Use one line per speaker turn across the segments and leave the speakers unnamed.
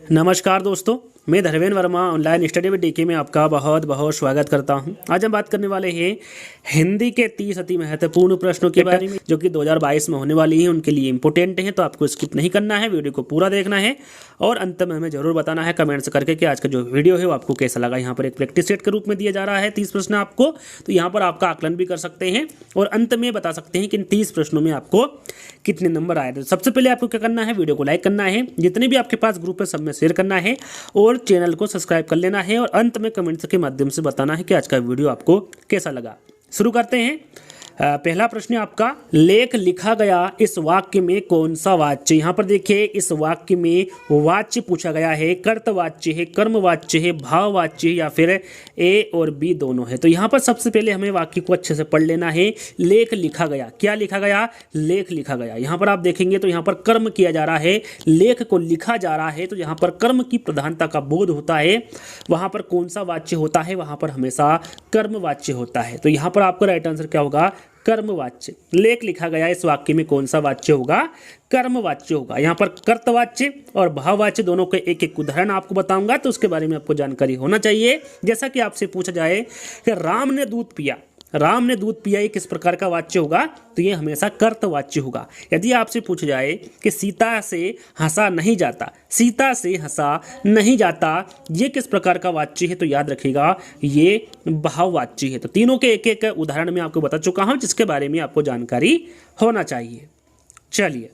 नमस्कार दोस्तों, मैं Dharmendra Verma online study with DK में आपका बहुत बहुत स्वागत करता हूं। आज हम बात करने वाले हैं हिंदी के 30 अति महत्वपूर्ण प्रश्नों के बारे में जो कि 2022 में होने वाली हैं, उनके लिए इंपॉर्टेंट हैं। तो आपको स्किप नहीं करना है, वीडियो को पूरा देखना है और अंत में हमें जरूर बताना है कमेंट्स करके कि आज का जो वीडियो है वो आपको कैसा लगा। यहाँ पर एक प्रैक्टिस सेट के रूप में दिया जा रहा है 30 प्रश्न आपको, तो यहाँ पर आपका आकलन भी कर सकते हैं और अंत में बता सकते हैं कि इन 30 प्रश्नों में आपको कितने नंबर आए। तो सबसे पहले आपको क्या करना है, वीडियो को लाइक करना है, जितने भी आपके पास ग्रुप है सब में शेयर करना है और चैनल को सब्सक्राइब कर लेना है और अंत में कमेंट्स के माध्यम से बताना है कि आज का वीडियो आपको कैसा लगा। शुरू करते हैं। पहला प्रश्न है आपका, लेख लिखा गया इस वाक्य में कौन सा वाच्य। यहाँ पर देखिए, इस वाक्य में वाच्य पूछा गया है, कर्तवाच्य है, कर्मवाच्य है, भाववाच्य है या फिर ए और बी दोनों है। तो यहाँ पर सबसे पहले हमें वाक्य को अच्छे से पढ़ लेना है। लेख लिखा गया, क्या लिखा गया, लेख लिखा गया। यहाँ पर आप देखेंगे तो यहाँ पर कर्म किया जा रहा है, लेख को लिखा जा रहा है, तो यहाँ पर कर्म की प्रधानता का बोध होता है। वहाँ पर कौन सा वाच्य होता है, वहाँ पर हमेशा कर्मवाच्य होता है। तो यहाँ पर आपका राइट आंसर क्या होगा, कर्मवाच्य। लेख लिखा गया इस वाक्य में कौन सा वाच्य होगा, कर्मवाच्य होगा। यहाँ पर कर्तवाच्य और भाववाच्य दोनों के एक एक उदाहरण आपको बताऊंगा, तो उसके बारे में आपको जानकारी होना चाहिए। जैसा कि आपसे पूछा जाए कि राम ने दूध पिया, राम ने दूध पिया, ये किस प्रकार का वाच्य होगा, तो ये हमेशा कर्तवाच्य होगा। यदि आपसे पूछा जाए कि सीता से हंसा नहीं जाता, सीता से हंसा नहीं जाता, ये किस प्रकार का वाच्य है, तो याद रखिएगा ये भाववाच्य है। तो तीनों के एक एक उदाहरण मैं आपको बता चुका हूं, जिसके बारे में आपको जानकारी होना चाहिए। चलिए,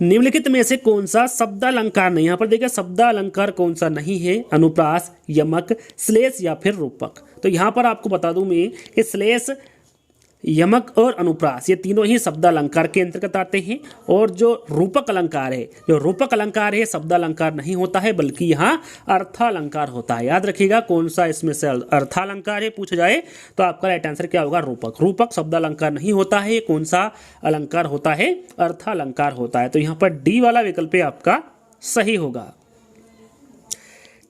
निम्नलिखित में से कौन सा शब्दालंकार नहीं, यहाँ पर देखिए शब्दालंकार कौन सा नहीं है, अनुप्रास, यमक, श्लेष या फिर रूपक। तो यहाँ पर आपको बता दूं मैं कि श्लेष, यमक और अनुप्रास ये तीनों ही शब्दालंकार के अंतर्गत आते हैं। और जो रूपक अलंकार है, जो रूपक अलंकार है शब्दालंकार नहीं होता है, बल्कि यहाँ अर्थालंकार होता है। याद रखिएगा कौन सा इसमें से अर्थालंकार है पूछा जाए तो आपका राइट आंसर क्या होगा, रूपक। रूपक शब्दालंकार नहीं होता है, कौन सा अलंकार होता है, अर्थालंकार होता है। तो यहाँ पर डी वाला विकल्प आपका सही होगा।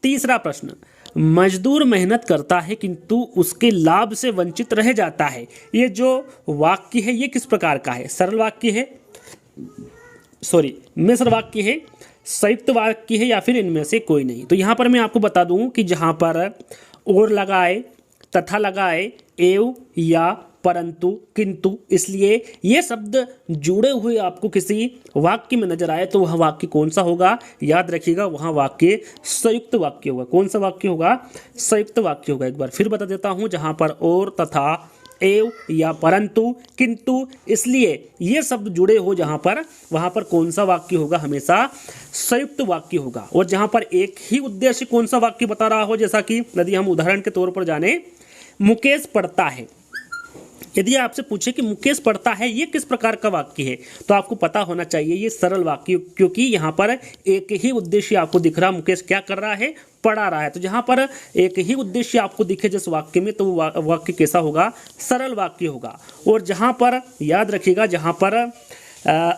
तीसरा प्रश्न, मजदूर मेहनत करता है किंतु उसके लाभ से वंचित रह जाता है। ये जो वाक्य है ये किस प्रकार का है, सरल वाक्य है, मिश्र वाक्य है, संयुक्त वाक्य है या फिर इनमें से कोई नहीं। तो यहाँ पर मैं आपको बता दूं कि जहाँ पर और लगाए, तथा लगाए, एव या परंतु, किंतु, इसलिए ये शब्द जुड़े हुए आपको किसी वाक्य में नजर आए तो वह वाक्य कौन सा होगा, याद रखिएगा वहाँ वाक्य संयुक्त वाक्य होगा। कौन सा वाक्य होगा, संयुक्त वाक्य होगा। एक बार फिर बता देता हूँ, जहाँ पर और, तथा, एव या परंतु, किंतु, इसलिए ये शब्द जुड़े हो जहाँ पर, वहाँ पर कौन सा वाक्य होगा, हमेशा संयुक्त वाक्य होगा। और जहाँ पर एक ही उद्देश्य कौन सा वाक्य बता रहा हो, जैसा कि यदि हम उदाहरण के तौर पर जाने, मुकेश पढ़ता है। यदि आपसे पूछे कि मुकेश पढ़ता है ये किस प्रकार का वाक्य है, तो आपको पता होना चाहिए ये सरल वाक्य, क्योंकि यहाँ पर एक ही उद्देश्य आपको दिख रहा, मुकेश क्या कर रहा है, पढ़ा रहा है। तो जहाँ पर एक ही उद्देश्य आपको दिखे जिस वाक्य में, तो वाक्य कैसा होगा, सरल वाक्य होगा। और जहाँ पर याद रखिएगा, जहाँ पर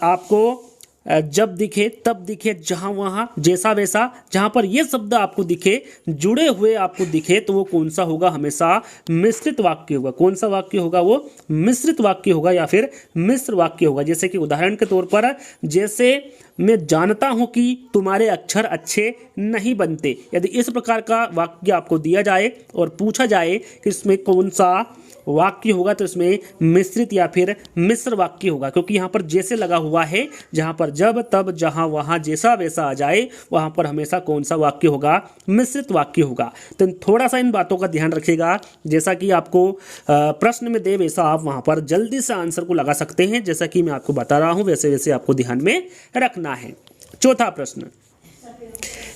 आपको जब दिखे तब दिखे, जहाँ वहाँ, जैसा वैसा, जहाँ पर ये शब्द आपको दिखे, जुड़े हुए आपको दिखे, तो वो कौन सा होगा, हमेशा मिश्रित वाक्य होगा। कौन सा वाक्य होगा, वो मिश्रित वाक्य होगा या फिर मिश्र वाक्य होगा। जैसे कि उदाहरण के तौर पर, जैसे मैं जानता हूँ कि तुम्हारे अक्षर अच्छे नहीं बनते, यदि इस प्रकार का वाक्य आपको दिया जाए और पूछा जाए कि इसमें कौन सा वाक्य होगा, तो इसमें मिश्रित या फिर मिश्र वाक्य होगा, क्योंकि यहाँ पर जैसे लगा हुआ है, जहाँ पर जब तब जहाँ वहाँ जैसा वैसा आ जाए, वहाँ पर हमेशा कौन सा वाक्य होगा, मिश्रित वाक्य होगा। तो थोड़ा सा इन बातों का ध्यान रखिएगा, जैसा कि आपको प्रश्न में दे वैसा आप वहाँ पर जल्दी से आंसर को लगा सकते हैं। जैसा कि मैं आपको बता रहा हूँ वैसे वैसे आपको ध्यान में रखना है। चौथा प्रश्न,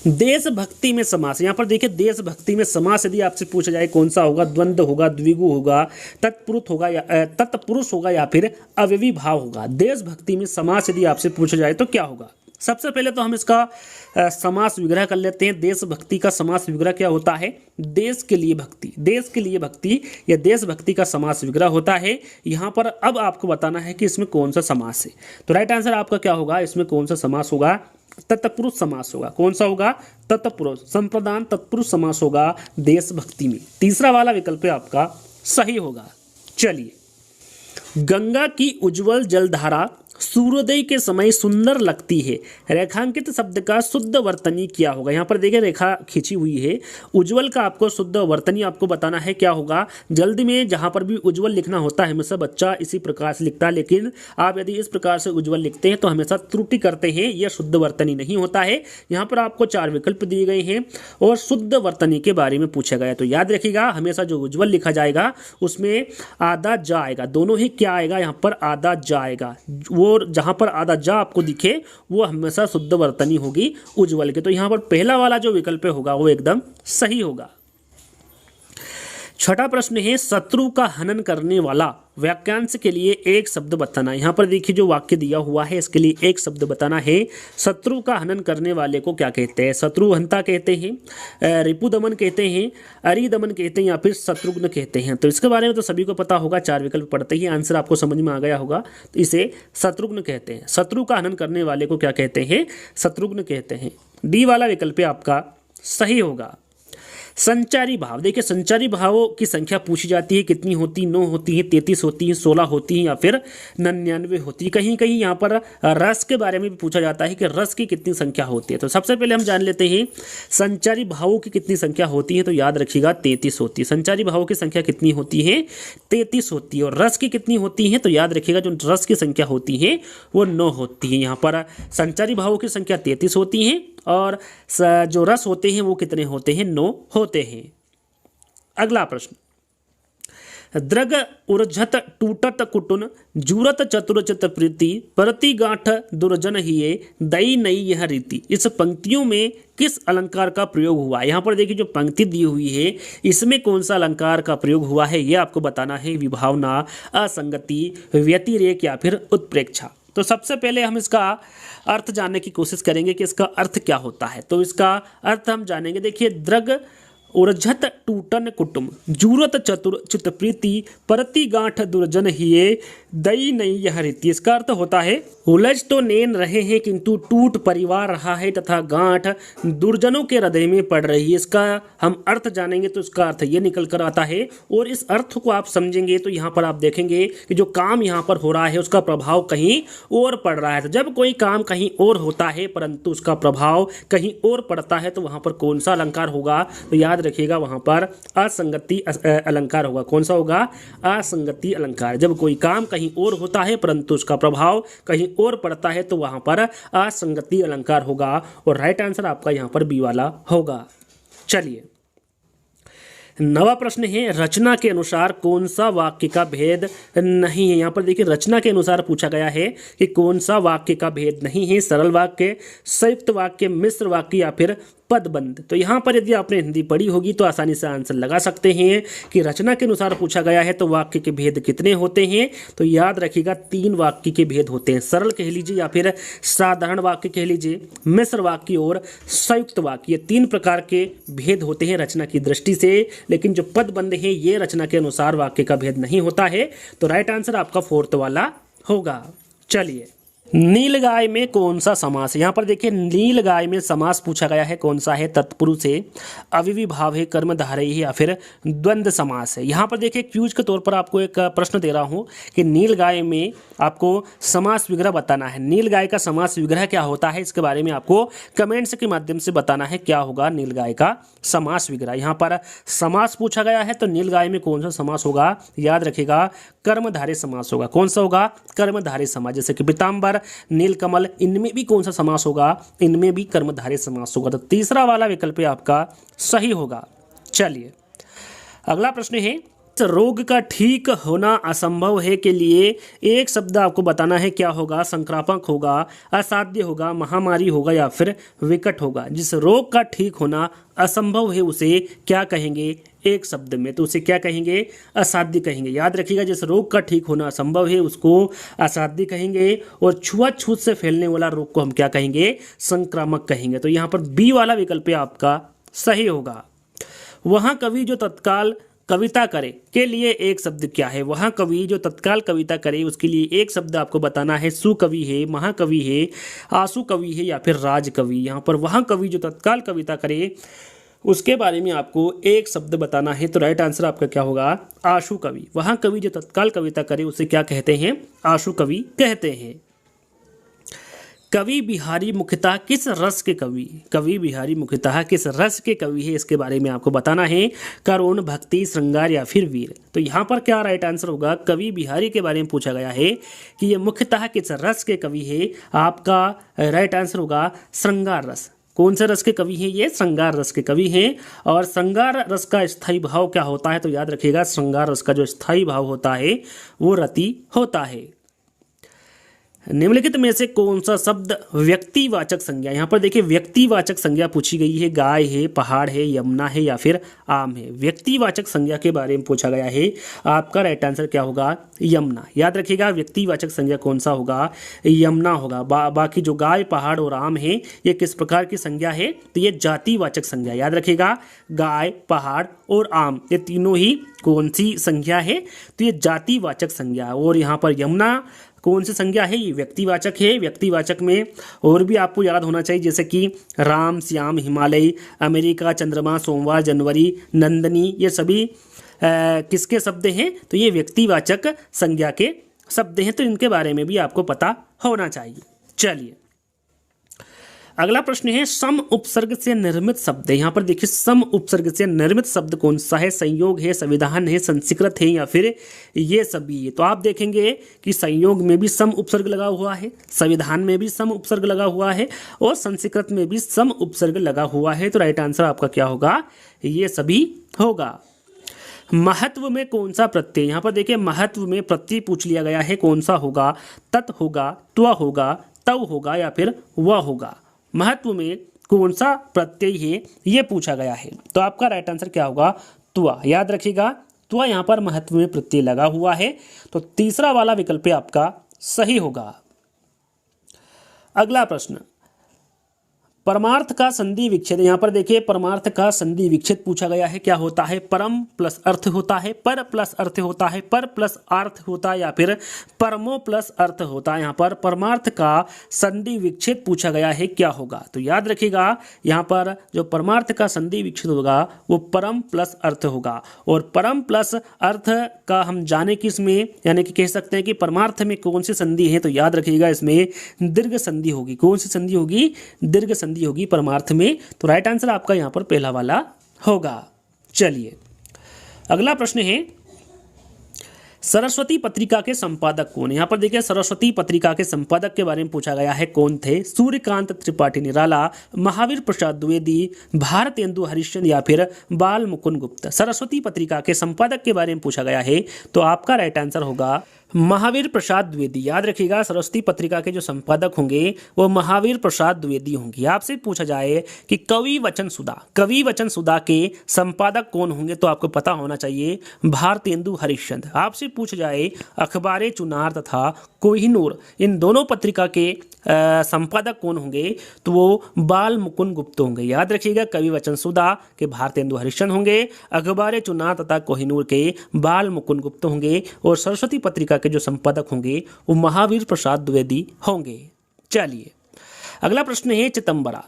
देशभक्ति में समास। यहाँ पर देखिए, देशभक्ति में समास यदि आपसे पूछा जाए कौन सा होगा, द्वंद्व होगा, द्विगु होगा, तत्पुरुष होगा या तत्पुरुष होगा या फिर अव्ययी भाव होगा। देशभक्ति में समास यदि आपसे पूछा जाए तो क्या होगा। सबसे पहले तो हम इसका समास विग्रह कर लेते हैं। देशभक्ति का समास विग्रह क्या होता है, देश के लिए भक्ति, देश के लिए भक्ति या देशभक्ति का समास विग्रह होता है। यहाँ पर अब आपको बताना है कि इसमें कौन सा समास है। तो राइट आंसर आपका क्या होगा, इसमें कौन सा समास होगा, तत्पुरुष समास होगा। कौन सा होगा, तत्पुरुष, संप्रदान तत्पुरुष समास होगा देशभक्ति में। तीसरा वाला विकल्प आपका सही होगा। चलिए, गंगा की उज्जवल जलधारा सूर्योदय के समय सुंदर लगती है। रेखांकित शब्द का शुद्ध वर्तनी क्या होगा? यहाँ पर देखिए रेखा खींची हुई है। उज्ज्वल का आपको शुद्ध वर्तनी आपको बताना है क्या होगा। जल्दी में जहाँ पर भी उज्ज्वल लिखना होता है हमेशा बच्चा इसी प्रकार से लिखता है, लेकिन आप यदि इस प्रकार से उज्ज्वल लिखते हैं तो हमेशा त्रुटि करते हैं, यह शुद्ध वर्तनी नहीं होता है। यहाँ पर आपको 4 विकल्प दिए गए हैं और शुद्ध वर्तनी के बारे में पूछा गया है। तो याद रखिएगा हमेशा जो उज्ज्वल लिखा जाएगा उसमें आधा जा आएगा, दोनों ही क्या आएगा, यहाँ पर आधा जा आएगा। वो जहाँ पर आधा जा आपको दिखे वो हमेशा शुद्ध वर्तनी होगी उज्ज्वल के। तो यहाँ पर पहला वाला जो विकल्प होगा वो एकदम सही होगा। छठा प्रश्न है शत्रु का हनन करने वाला वाक्यांश के लिए एक शब्द बताना। यहाँ पर देखिए जो वाक्य दिया हुआ है इसके लिए एक शब्द बताना है। शत्रु का हनन करने वाले को क्या कहते हैं? शत्रुहंता कहते हैं, रिपुदमन कहते हैं, अरिदमन कहते हैं या फिर शत्रुघ्न कहते हैं। तो इसके बारे में तो सभी को पता होगा, 4 विकल्प पढ़ते ही आंसर आपको समझ में आ गया होगा। तो इसे शत्रुघ्न कहते हैं। शत्रु का हनन करने वाले को क्या कहते हैं? शत्रुघ्न कहते हैं। डी वाला विकल्प आपका सही होगा। संचारी भाव, देखिए संचारी भावों की संख्या पूछी जाती है, कितनी होती? 9 होती है, 33 होती है, 16 होती है या फिर 99 होती है। कहीं कहीं यहाँ पर रस के बारे में भी पूछा जाता है कि रस की कितनी संख्या होती है। तो सबसे पहले हम जान लेते हैं संचारी भावों की कितनी संख्या होती है। तो याद रखिएगा 33 होती है। संचारी भावों की संख्या कितनी होती है? 33 होती है। और रस की कितनी होती है? तो याद रखिएगा जो रस की संख्या होती है वो 9 होती है। यहाँ पर संचारी भावों की संख्या 33 होती है और जो रस होते हैं वो कितने होते हैं? 9 होते हैं। अगला प्रश्न, द्रग उर्झत टूटत कुटुन जूरत चतुर चित प्रीति प्रति गांठ दुर्जन हिये दई नई यह रीति। इस पंक्तियों में किस अलंकार का प्रयोग हुआ है? यहाँ पर देखिए जो पंक्ति दी हुई है इसमें कौन सा अलंकार का प्रयोग हुआ है ये आपको बताना है। विभावना, असंगति, व्यतिरेक या फिर उत्प्रेक्षा। तो सबसे पहले हम इसका अर्थ जानने की कोशिश करेंगे कि इसका अर्थ क्या होता है। तो इसका अर्थ हम जानेंगे। देखिए द्रग उर्झत टूटन कुटुम जूरत चतुर चित प्रीति परति गांठ दुर्जन हिये दई नई यह रीति। इसका अर्थ होता है उलझ तो नैन रहे हैं किंतु टूट परिवार रहा है तथा गांठ दुर्जनों के हृदय में पड़ रही है। इसका हम अर्थ जानेंगे तो इसका अर्थ ये निकल कर आता है। और इस अर्थ को आप समझेंगे तो यहाँ पर आप देखेंगे कि जो काम यहाँ पर हो रहा है उसका प्रभाव कहीं और पड़ रहा है। तो जब कोई काम कहीं और होता है परंतु उसका प्रभाव कहीं और पड़ता है तो वहाँ पर कौन सा अलंकार होगा? तो याद रखिएगा वहाँ पर असंगति अलंकार होगा। कौन सा होगा? असंगति अलंकार। जब कोई काम कहीं और होता है परंतु उसका प्रभाव कहीं और पड़ता है तो वहाँ पर असंगति अलंकार होगा। और राइट आंसर आपका यहाँ पर बी वाला होगा। चलिए नवा प्रश्न है रचना के अनुसार कौन सा वाक्य का भेद नहीं है। यहाँ पर देखिए रचना के अनुसार पूछा गया है कि कौन सा वाक्य का भेद नहीं है। सरल वाक्य, संयुक्त वाक्य, मिश्र वाक्य या फिर पदबंध। तो यहाँ पर यदि आपने हिंदी पढ़ी होगी तो आसानी से आंसर लगा सकते हैं कि रचना के अनुसार पूछा गया है तो वाक्य के भेद कितने होते हैं। तो याद रखिएगा 3 वाक्य के भेद होते हैं। सरल कह लीजिए या फिर साधारण वाक्य कह लीजिए, मिश्र वाक्य और संयुक्त वाक्य, 3 प्रकार के भेद होते हैं रचना की दृष्टि से। लेकिन जो पदबंध है ये रचना के अनुसार वाक्य का भेद नहीं होता है। तो राइट आंसर आपका 4th वाला होगा। चलिए नीलगाय में कौन सा समास है? यहाँ पर देखिए नीलगाय में समास पूछा गया है कौन सा है? तत्पुरुष है, अव्ययीभाव है, कर्मधारय है या फिर द्वंद्व समास है। यहाँ पर देखिए क्यूज के तौर पर आपको एक प्रश्न दे रहा हूँ कि नीलगाय में आपको समास विग्रह बताना है। नीलगाय का समास विग्रह क्या होता है इसके बारे में आपको कमेंट्स के माध्यम से बताना है क्या होगा नीलगाय का समास विग्रह। यहाँ पर समास पूछा गया है तो नीलगाय में कौन सा समास होगा? याद रखिएगा कर्मधारय समास होगा। कौन सा होगा? कर्मधारय समास। जैसे कि पीताम्बर, नीलकमल, इनमें भी कौन सा समास होगा? इनमें भी कर्मधारय समास होगा। तो तीसरा वाला विकल्प आपका सही होगा। चलिए अगला प्रश्न है रोग का ठीक होना असंभव है के लिए एक शब्द आपको बताना है क्या होगा? संक्रामक होगा, असाध्य होगा, महामारी होगा या फिर विकट होगा। जिस रोग का ठीक होना असंभव है उसे क्या कहेंगे एक शब्द में? तो उसे क्या कहेंगे? असाध्य कहेंगे। याद रखिएगा जिस रोग का ठीक होना असंभव है उसको असाध्य कहेंगे। और छुआछूत से फैलने वाला रोग को हम क्या कहेंगे? संक्रामक कहेंगे। तो यहाँ पर बी वाला विकल्प आपका सही होगा। वहाँ कवि जो तत्काल कविता करे के लिए एक शब्द क्या है? वहाँ कवि जो तत्काल कविता करे उसके लिए एक शब्द आपको बताना है। सुकवि है, महाकवि है, आशु कवि है या फिर राजकवि। यहाँ पर वहाँ कवि जो तत्काल कविता करे उसके बारे में आपको एक शब्द बताना है। तो राइट आंसर आपका क्या होगा? आशु कवि। वहाँ कवि जो तत्काल कविता करे उसे क्या कहते हैं? आशु कवि कहते हैं। कवि बिहारी मुख्यतः किस रस के कवि, कवि बिहारी मुख्यतः किस रस के कवि है, इसके बारे में आपको बताना है। करुण, भक्ति, श्रृंगार या फिर वीर। तो यहाँ पर क्या राइट आंसर होगा, कवि बिहारी के बारे में पूछा गया है कि ये मुख्यतः किस रस के कवि है। आपका राइट आंसर होगा श्रृंगार रस। कौन से रस के कवि हैं ये, श्रृंगार रस के कवि हैं। और श्रृंगार रस का स्थायी भाव क्या होता है, तो याद रखिएगा श्रृंगार रस का जो स्थायी भाव होता है वो रति होता है। निम्नलिखित में से कौन सा शब्द व्यक्तिवाचक संज्ञा, यहाँ पर देखिए व्यक्तिवाचक संज्ञा पूछी गई है। गाय है, पहाड़ है, यमुना है या फिर आम है। व्यक्तिवाचक संज्ञा के बारे में पूछा गया है। आपका राइट आंसर क्या होगा, यमुना। याद रखिएगा व्यक्तिवाचक संज्ञा कौन सा होगा, यमुना होगा। बाकी जो गाय, पहाड़ और आम है ये किस प्रकार की संज्ञा है, तो ये जातिवाचक संज्ञा। याद रखिएगा गाय, पहाड़ और आम ये तीनों ही कौन सी संज्ञा है, तो ये जातिवाचक संज्ञा। और यहाँ पर यमुना कौन सी संज्ञा है, ये व्यक्तिवाचक है। व्यक्तिवाचक में और भी आपको याद होना चाहिए, जैसे कि राम, श्याम, हिमालय, अमेरिका, चंद्रमा, सोमवार, जनवरी, नंदनी, ये सभी किसके शब्द हैं, तो ये व्यक्तिवाचक संज्ञा के शब्द हैं। तो इनके बारे में भी आपको पता होना चाहिए। चलिए अगला प्रश्न है, सम उपसर्ग से निर्मित शब्द। यहाँ पर देखिए सम उपसर्ग से निर्मित शब्द कौन सा है, संयोग है, संविधान है, संस्कृत है या फिर ये सभी है। तो आप देखेंगे कि संयोग में भी सम उपसर्ग लगा हुआ है, संविधान में भी सम उपसर्ग लगा हुआ है और संस्कृत में भी सम उपसर्ग लगा हुआ है। तो राइट आंसर आपका क्या होगा, ये सभी होगा। महत्व में कौन सा प्रत्यय, यहाँ पर देखिए महत्व में प्रत्यय पूछ लिया गया है, कौन सा होगा, तत् होगा, त्व होगा, तव होगा या फिर वह होगा। महत्व में कौन सा प्रत्यय है ये पूछा गया है। तो आपका राइट आंसर क्या होगा, त्व। याद रखिएगा त्व यहाँ पर महत्व में प्रत्यय लगा हुआ है, तो तीसरा वाला विकल्प आपका सही होगा। अगला प्रश्न, परमार्थ का संधि विच्छेद। यहाँ पर देखिए परमार्थ का संधि विच्छेद पूछा गया है। क्या होता है, परम प्लस अर्थ होता है, पर प्लस अर्थ होता है, पर प्लस अर्थ होता है या फिर परमो प्लस अर्थ होता है। यहाँ पर परमार्थ का संधि विच्छेद पूछा गया है, क्या होगा। तो याद रखिएगा यहाँ पर जो परमार्थ का संधि विच्छेद होगा वो परम प्लस अर्थ होगा। और परम प्लस अर्थ का हम जाने कि इसमें यानी कि कह सकते हैं कि परमार्थ में कौन सी संधि है, तो याद रखिएगा इसमें दीर्घ संधि होगी। कौन सी संधि होगी, दीर्घ संधि होगी परमार्थ में। तो राइट आंसर आपका यहां पर पहला वाला होगा। चलिए अगला प्रश्न है, सरस्वती पत्रिका के संपादक कौन। यहाँ पर देखिए सरस्वती पत्रिका के संपादक के बारे में पूछा गया है, कौन थे। सूर्यकांत त्रिपाठी निराला, महावीर प्रसाद द्विवेदी, भारतेंदु हरिश्चंद्र या फिर बाल मुकुंद गुप्त। सरस्वती पत्रिका के संपादक के बारे में पूछा गया है, तो आपका राइट आंसर होगा महावीर प्रसाद द्विवेदी। याद रखिएगा सरस्वती पत्रिका के जो संपादक होंगे वो महावीर प्रसाद द्विवेदी होंगे। आपसे पूछा जाए कि कवि वचन सुधा, कवि वचन सुधा के संपादक कौन होंगे, तो आपको पता होना चाहिए भारतेंदु हरिश्चंद्र। आपसे पूछा जाए अखबारे चुनार तथा कोहिनूर, इन दोनों पत्रिका के संपादक कौन होंगे, तो वो बाल मुकुंद गुप्त होंगे। याद रखिएगा कवि वचन सुधा के भारतेंदु हरिश्चंद्र होंगे, अखबारे चुनार तथा कोहिनूर के बाल मुकुंद गुप्त होंगे और सरस्वती पत्रिका के जो संपादक होंगे वो महावीर प्रसाद द्विवेदी होंगे। चलिए अगला प्रश्न है, चितंबरा।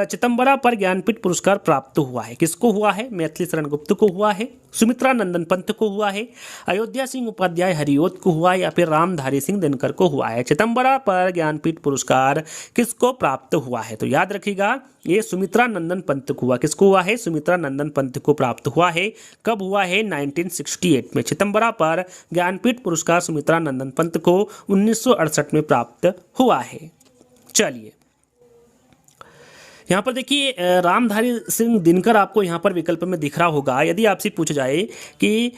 चितंबरा पर ज्ञानपीठ पुरस्कार प्राप्त हुआ है, किसको हुआ है। मैथिली शरण गुप्त को हुआ है, सुमित्रा नंदन पंत को हुआ है, अयोध्या सिंह उपाध्याय हरिओत को हुआ है या फिर रामधारी सिंह दिनकर को हुआ है। चितंबरा पर ज्ञानपीठ पुरस्कार किसको प्राप्त हुआ है, तो याद रखिएगा ये सुमित्रा नंदन पंत को हुआ। किसको हुआ है, सुमित्रा नंदन पंत को प्राप्त हुआ है। कब हुआ है, 1968 में। चितंबरा पर ज्ञानपीठ पुरस्कार सुमित्रा नंदन पंत को 1968 में प्राप्त हुआ है। चलिए यहाँ पर देखिए रामधारी सिंह दिनकर आपको यहाँ पर विकल्प में दिख रहा होगा। यदि आपसे पूछा जाए कि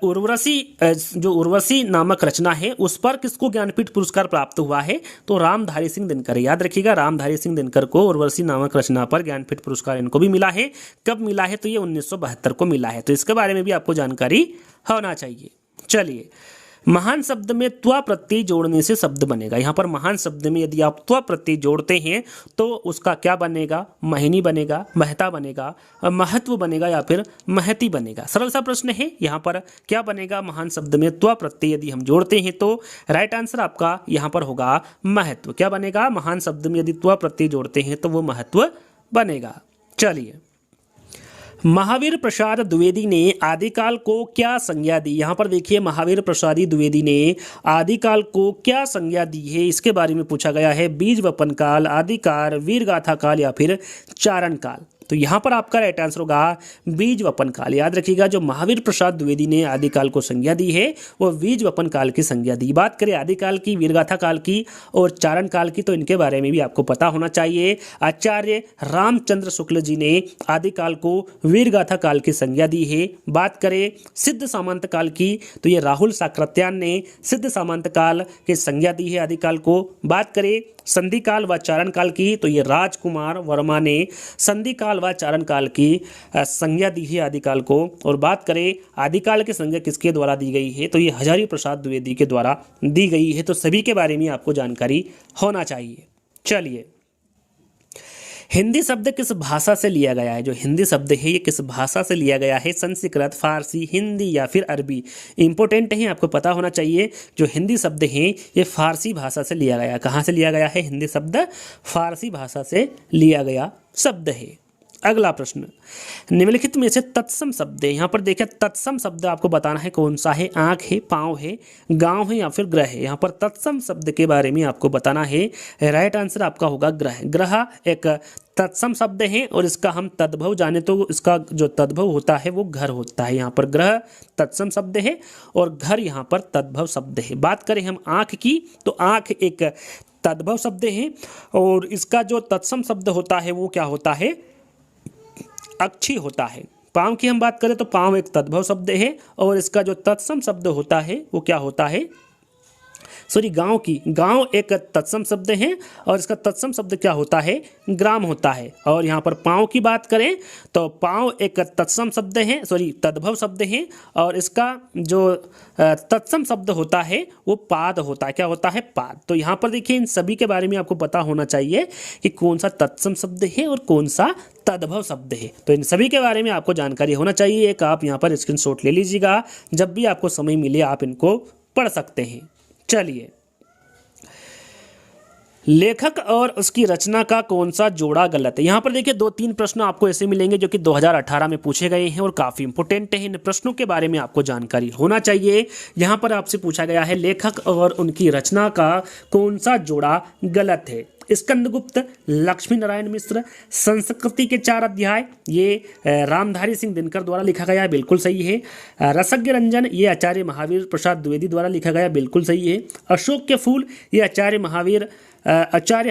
उर्वशी जो उर्वशी नामक रचना है उस पर किसको ज्ञानपीठ पुरस्कार प्राप्त हुआ है, तो रामधारी सिंह दिनकर। याद रखिएगा रामधारी सिंह दिनकर को उर्वशी नामक रचना पर ज्ञानपीठ पुरस्कार इनको भी मिला है। कब मिला है, तो ये 1972 को मिला है। तो इसके बारे में भी आपको जानकारी होना चाहिए। चलिए महान शब्द में त्व प्रत्यय जोड़ने से शब्द बनेगा। यहाँ पर महान शब्द में यदि आप त्व प्रत्यय जोड़ते हैं तो उसका क्या बनेगा, महिनी बनेगा, महता बनेगा, महत्व बनेगा या फिर महती बनेगा। सरल सा प्रश्न है। यहाँ पर क्या बनेगा, महान शब्द में त्व प्रत्यय यदि हम जोड़ते हैं तो राइट आंसर आपका यहाँ पर होगा महत्व। क्या बनेगा, महान शब्द में यदि त्व प्रत्यय जोड़ते हैं तो वो महत्व बनेगा। चलिए महावीर प्रसाद द्विवेदी ने आदिकाल को क्या संज्ञा दी? यहाँ पर देखिए महावीर प्रसाद द्विवेदी ने आदिकाल को क्या संज्ञा दी है, इसके बारे में पूछा गया है। बीज वपन काल, आदिकाल, वीरगाथा काल या फिर चारण काल। तो यहाँ पर आपका राइट आंसर होगा बीज वपन काल। याद रखिएगा जो महावीर प्रसाद द्विवेदी ने आदिकाल को संज्ञा दी है वो बीज वपन काल की संज्ञा दी। बात करें आदिकाल की, वीरगाथा काल की और चारण काल की, तो इनके बारे में भी आपको पता होना चाहिए। आचार्य रामचंद्र शुक्ल जी ने आदिकाल को वीरगाथा काल की संज्ञा दी है। बात करें सिद्ध सामंत काल की, तो ये राहुल साकृत्यायन ने सिद्ध सामंत काल की संज्ञा दी है आदिकाल को। बात करें संधि काल व चारण काल की, तो ये राजकुमार वर्मा ने संधि काल व चारण काल की संज्ञा दी है आदिकाल को। और बात करें आदिकाल की संज्ञा किसके द्वारा दी गई है, तो ये हजारी प्रसाद द्विवेदी के द्वारा दी गई है। तो सभी के बारे में आपको जानकारी होना चाहिए। चलिए, हिंदी शब्द किस भाषा से लिया गया है? जो हिंदी शब्द है ये किस भाषा से लिया गया है? संस्कृत, फारसी, हिंदी या फिर अरबी? इंपॉर्टेंट है, आपको पता होना चाहिए। जो हिंदी शब्द है ये फारसी भाषा से लिया गया। कहाँ से लिया गया है? हिंदी शब्द फारसी भाषा से लिया गया शब्द है। अगला प्रश्न, निम्नलिखित में से तत्सम शब्द है। यहाँ पर देखिए तत्सम शब्द आपको बताना है कौन सा है। आँख है, पाँव है, गांव है या फिर ग्रह है? यहाँ पर तत्सम शब्द के बारे में आपको बताना है। राइट आंसर आपका होगा ग्रह। ग्रह एक तत्सम शब्द है और इसका हम तद्भव जाने तो इसका जो तद्भव होता है वो घर होता है। यहाँ पर ग्रह तत्सम शब्द है और घर यहाँ पर तद्भव शब्द है। बात करें हम आँख की, तो आँख एक तद्भव शब्द है और इसका जो तत्सम शब्द होता है वो क्या होता है? अक्षी होता है। पाँव की हम बात करें तो पाँव एक तद्भव शब्द है और इसका जो तत्सम शब्द होता है वो क्या होता है? गांव की, गांव एक तत्सम शब्द है और इसका तत्सम शब्द क्या होता है? ग्राम होता है। और यहाँ पर पाँव की बात करें तो पाँव एक तत्सम शब्द है, तद्भव शब्द है और इसका जो तत्सम शब्द होता है वो पाद होता है। क्या होता है? पाद। तो यहाँ पर देखिए इन सभी के बारे में आपको पता होना चाहिए कि कौन सा तत्सम शब्द है और कौन सा तद्भव शब्द है। तो इन सभी के बारे में आपको जानकारी होना चाहिए। एक आप यहाँ पर स्क्रीनशॉट ले लीजिएगा, जब भी आपको समय मिले आप इनको पढ़ सकते हैं। चलिए, लेखक और उसकी रचना का कौन सा जोड़ा गलत है? यहाँ पर देखिए 2-3 प्रश्न आपको ऐसे मिलेंगे जो कि 2018 में पूछे गए हैं और काफ़ी इंपॉर्टेंट है। इन प्रश्नों के बारे में आपको जानकारी होना चाहिए। यहाँ पर आपसे पूछा गया है लेखक और उनकी रचना का कौन सा जोड़ा गलत है? स्कंदगुप्त, लक्ष्मी नारायण मिश्र, संस्कृति के 4 अध्याय, ये रामधारी सिंह दिनकर द्वारा लिखा गया है, बिल्कुल सही है। रसज्ञ रंजन, ये आचार्य महावीर प्रसाद द्विवेदी द्वारा लिखा गया, बिल्कुल सही है। अशोक के फूल, ये आचार्य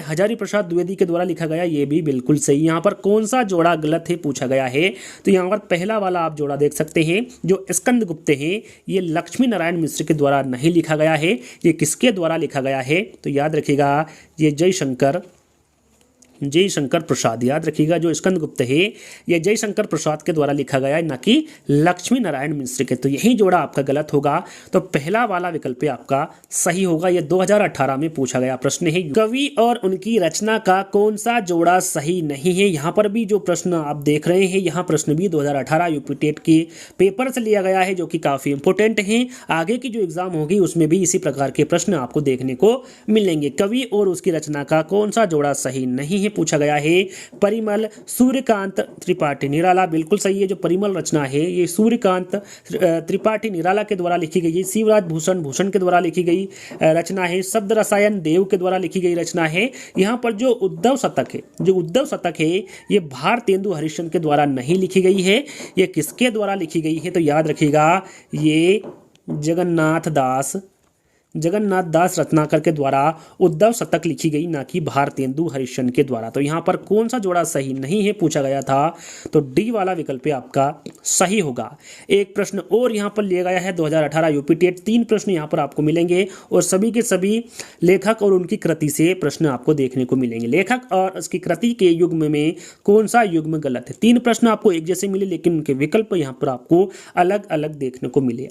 हजारी प्रसाद द्विवेदी के द्वारा लिखा गया, ये भी बिल्कुल सही। यहाँ पर कौन सा जोड़ा गलत है पूछा गया है, तो यहाँ पर पहला वाला आप जोड़ा देख सकते हैं जो स्कंदगुप्त है ये लक्ष्मी नारायण मिश्र के द्वारा नहीं लिखा गया है। ये किसके द्वारा लिखा गया है? तो याद रखिएगा ये जयशंकर प्रसाद। याद रखिएगा जो स्कंदगुप्त है ये जयशंकर प्रसाद के द्वारा लिखा गया है, न कि लक्ष्मी नारायण मिश्र के। तो यही जोड़ा आपका गलत होगा। तो पहला वाला विकल्प आपका सही होगा। ये 2018 में पूछा गया प्रश्न है। कवि और उनकी रचना का कौन सा जोड़ा सही नहीं है? यहाँ पर भी जो प्रश्न आप देख रहे हैं, यहाँ प्रश्न भी 2018 यूपी टेट के पेपर से लिया गया है, जो कि काफ़ी इंपॉर्टेंट है। आगे की जो एग्जाम होगी उसमें भी इसी प्रकार के प्रश्न आपको देखने को मिलेंगे। कवि और उसकी रचना का कौन सा जोड़ा सही नहीं है पूछा गया है। परिमल सूर्यकांत त्रिपाठी निराला, बिल्कुल सही है। जो परिमल रचना है ये सूर्यकांत त्रिपाठी निराला के द्वारा लिखी गई है। शिवराज भूषण के द्वारा लिखी गई रचना है। शब्द रसायन देव के द्वारा लिखी गई रचना है। यहाँ पर जो उद्धव शतक है ये भारतेंदु हरिश्चंद्र के द्वारा नहीं लिखी गई है। ये किसके द्वारा लिखी गई है? तो याद रखिएगा ये जगन्नाथ दास रत्नाकर के द्वारा उद्धव शतक लिखी गई, ना कि भारतेंदु हरिश्चंद्र के द्वारा। तो यहाँ पर कौन सा जोड़ा सही नहीं है पूछा गया था, तो डी वाला विकल्प आपका सही होगा। एक प्रश्न और यहाँ पर लिया गया है 2018 यूपी टेट। 3 प्रश्न यहाँ पर आपको मिलेंगे और सभी के सभी लेखक और उनकी कृति से प्रश्न आपको देखने को मिलेंगे। लेखक और उसकी कृति के युग्म में कौन सा युग्म गलत है? 3 प्रश्न आपको एक जैसे मिले लेकिन उनके विकल्प यहाँ पर आपको अलग अलग देखने को मिले।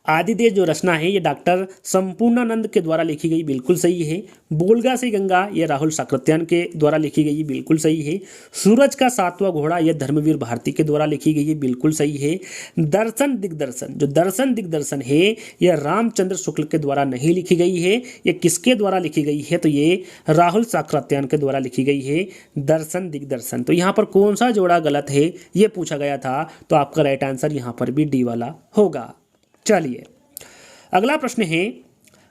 आदिदेश जो रचना है ये डॉक्टर संपूर्णानंद के द्वारा लिखी गई, बिल्कुल सही है। बोलगा सी गंगा ये राहुल साकृत्यायन के द्वारा लिखी गई, बिल्कुल सही है। सूरज का सातवां घोड़ा ये धर्मवीर भारती के द्वारा लिखी गई है, बिल्कुल सही है। दर्शन दिग्दर्शन, जो दर्शन दिग्दर्शन है यह रामचंद्र शुक्ल के द्वारा नहीं लिखी गई है, ये किसके द्वारा लिखी गई है, तो ये राहुल साकृत्यायन के द्वारा लिखी गई है दर्शन दिग्दर्शन। तो यहाँ पर कौन सा जोड़ा गलत है ये पूछा गया था, तो आपका राइट आंसर यहाँ पर भी डी वाला होगा। चलिए अगला प्रश्न है,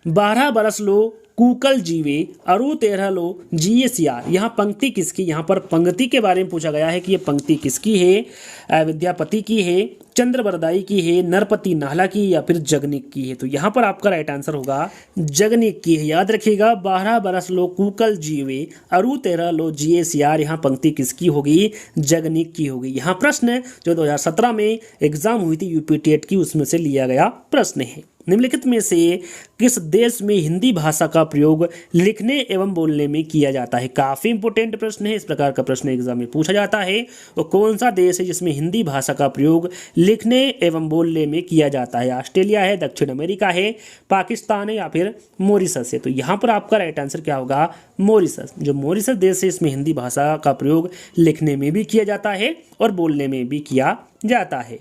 12 बरस लो कूकल जीवे अरु 13 लो जिए सियार। यहाँ पंक्ति किसकी, यहाँ पर पंक्ति के बारे में पूछा गया है कि ये पंक्ति किसकी है, विद्यापति की है, चंद्रबरदाई की है, नरपति नाहला की या फिर जगनिक की है। तो यहाँ पर आपका राइट आंसर होगा जगनिक की है। याद रखिएगा 12 बरस लो कूकल जीवे अरु 13 लो जिए सियार, यहाँ पंक्ति किसकी होगी, जगनिक की होगी। यहाँ प्रश्न जो 2017 में एग्जाम हुई थी यूपी टेट की, उसमें से लिया गया प्रश्न है। निम्नलिखित में से किस देश में हिंदी भाषा का प्रयोग लिखने एवं बोलने में किया जाता है। काफी इंपोर्टेंट प्रश्न है, इस प्रकार का प्रश्न एग्जाम में पूछा जाता है। तो कौन सा देश है जिसमें हिंदी भाषा का प्रयोग लिखने एवं बोलने में किया जाता है। ऑस्ट्रेलिया है, दक्षिण अमेरिका है, पाकिस्तान है या फिर मॉरिशस है। तो यहाँ पर आपका राइट आंसर क्या होगा, मॉरिशस। जो मॉरिशस देश है इसमें हिंदी भाषा का प्रयोग लिखने में भी किया जाता है और बोलने में भी किया जाता है।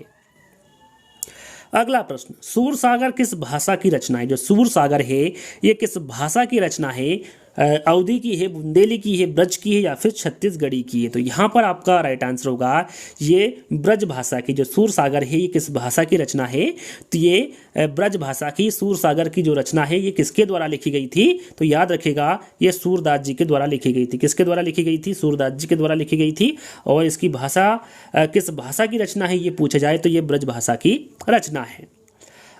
अगला प्रश्न, सूरसागर किस भाषा की रचना है। जो सूरसागर है ये किस भाषा की रचना है, अवधी की है, बुंदेली की है, ब्रज की है या फिर छत्तीसगढ़ी की है। तो यहाँ पर आपका राइट आंसर होगा ये ब्रज भाषा की। जो सूरसागर है ये किस भाषा की रचना है, तो ये ब्रज भाषा की सूरसागर की जो रचना है ये किसके द्वारा लिखी गई थी, तो याद रखेगा ये सूरदास जी के द्वारा लिखी गई थी। किसके द्वारा लिखी गई थी, सूरदास जी के द्वारा लिखी गई थी। और इसकी भाषा किस भाषा की रचना है ये पूछा जाए तो ये ब्रज भाषा की रचना है।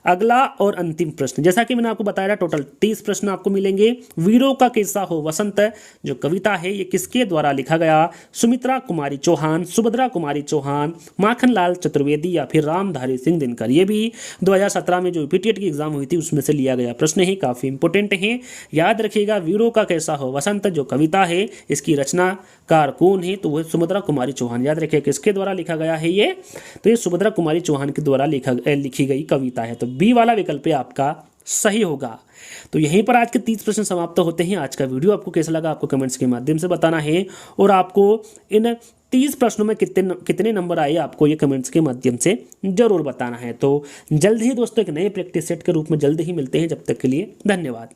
अगला और अंतिम प्रश्न, जैसा कि मैंने आपको बताया था टोटल 30 प्रश्न आपको मिलेंगे। वीरों का किस्सा हो वसंत जो कविता है ये किसके द्वारा लिखा गया, सुमित्रा कुमारी चौहान, सुभद्रा कुमारी चौहान, माखनलाल चतुर्वेदी या फिर रामधारी सिंह दिनकर। ये भी 2017 में जो यूपीटेट की एग्जाम हुई थी उसमें से लिया गया प्रश्न है, काफी इंपोर्टेंट है। याद रखिएगा वीरों का कैसा हो वसंत जो कविता है इसकी रचनाकार कौन है, तो वह सुभद्रा कुमारी चौहान। याद रखिए किसके द्वारा लिखा गया है ये, तो ये सुभद्रा कुमारी चौहान के द्वारा लिखी गई कविता है। तो बी वाला विकल्प आपका सही होगा। तो यहीं पर आज के 30 प्रश्न समाप्त होते हैं। आज का वीडियो आपको कैसा लगा आपको कमेंट्स के माध्यम से बताना है, और आपको इन 30 प्रश्नों में कितने नंबर आए आपको ये कमेंट्स के माध्यम से जरूर बताना है। तो जल्द ही दोस्तों एक नए प्रैक्टिस सेट के रूप में जल्द ही मिलते हैं। जब तक के लिए धन्यवाद।